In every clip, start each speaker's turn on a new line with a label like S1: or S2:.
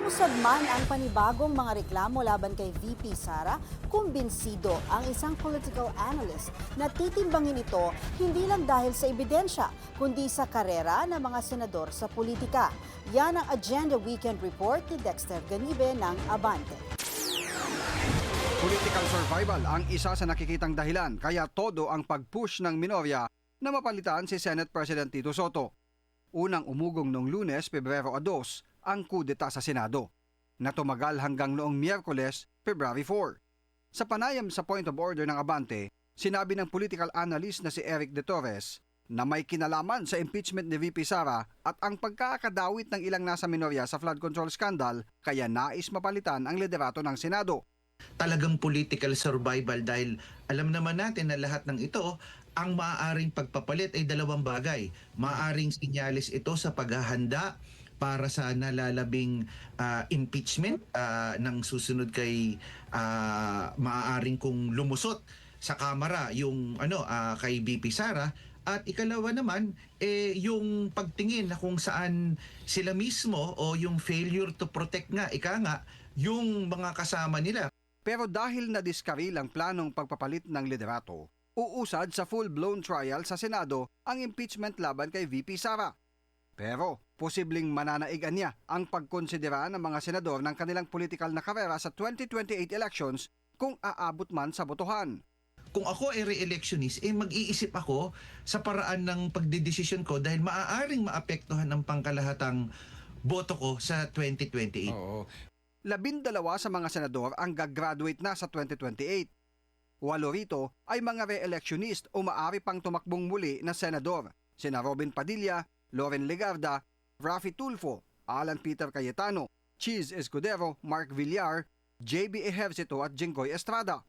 S1: Umusad man ang panibagong mga reklamo laban kay VP Sara, kumbinsido ang isang political analyst na titimbangin ito hindi lang dahil sa ebidensya, kundi sa karera ng mga senador sa politika. Yan ang Agenda Weekend Report ni Dexter Ganibe ng Abante.
S2: Political survival ang isa sa nakikitang dahilan kaya todo ang pag-push ng minorya na mapalitan si Senate President Tito Soto. Unang umugong noong Lunes, Pebrero 2, ang kudeta sa Senado, na tumagal hanggang noong Miyerkules, February 4. Sa panayam sa point of order ng Abante, sinabi ng political analyst na si Eric De Torres na may kinalaman sa impeachment ni VP Sara at ang pagkakadawit ng ilang nasa minorya sa flood control scandal kaya nais mapalitan ang liderato ng Senado.
S3: Talagang political survival dahil alam naman natin na lahat ng ito, ang maaaring pagpapalit ay dalawang bagay. Maaaring sinyalis ito sa paghahanda para sa nalalabing impeachment ng susunod kay maaaring kung lumusot sa Kamara yung kay VP Sara. At ikalawa naman, yung pagtingin na kung saan sila mismo o yung failure to protect nga, yung mga kasama nila.
S2: Pero dahil nadiskaril ang planong pagpapalit ng liderato, uusad sa full-blown trial sa Senado ang impeachment laban kay VP Sara. Pero posibleng mananaigan niya ang pagkonsidera ng mga senador ng kanilang political na karera sa 2028 elections kung aabot man sa botohan.
S3: Kung ako ay re-electionist, mag-iisip ako sa paraan ng pagdedesisyon ko dahil maaaring maapektuhan ang pangkalahatang boto ko sa 2028.
S2: Oo. 12 sa mga senador ang gagraduate na sa 2028. 8 rito ay mga re-electionist o maaari pang tumakbong muli na senador, sina Robin Padilla, Loren Legarda, Raffy Tulfo, Alan Peter Cayetano, Cheese Escudero, Mark Villar, JB Ejercito at Jinggoy Estrada.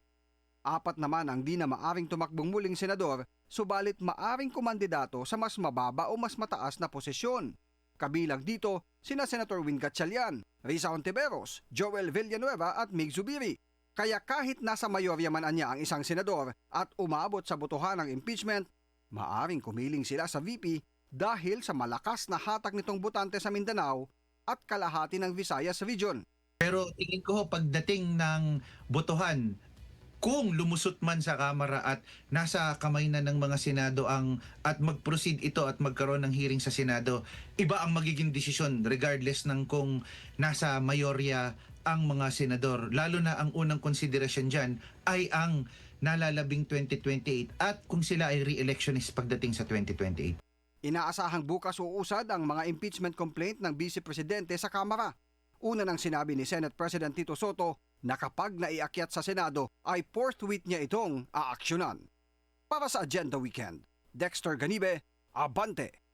S2: 4 naman ang di na maaring tumakbong muling senador, subalit maaring kumandidato sa mas mababa o mas mataas na posisyon. Kabilang dito sina Senator Win Gatchalian, Risa Ontiveros, Joel Villanueva at Mig Zubiri. Kaya kahit nasa mayorya man anya ang isang senador at umabot sa botohan ng impeachment, maaring kumiling sila sa VP dahil sa malakas na hatak nitong botante sa Mindanao at kalahati ng Visayas region.
S3: Pero tingin ko pagdating ng botohan, kung lumusot man sa Kamara at nasa kamay na ng mga Senado at mag-proceed ito at magkaroon ng hearing sa Senado, iba ang magiging desisyon regardless ng kung nasa mayorya ang mga senador. Lalo na ang unang konsiderasyon dyan ay ang nalalabing 2028 at kung sila ay re-electionist pagdating sa 2028.
S2: Inaasahang bukas uusad ang mga impeachment complaint ng Vice Presidente sa Kamara. Una nang sinabi ni Senate President Tito Soto na kapag naiakyat sa Senado ay forthwith niya itong aaksyonan. Para sa Agenda Weekend, Dexter Ganibe, Abante.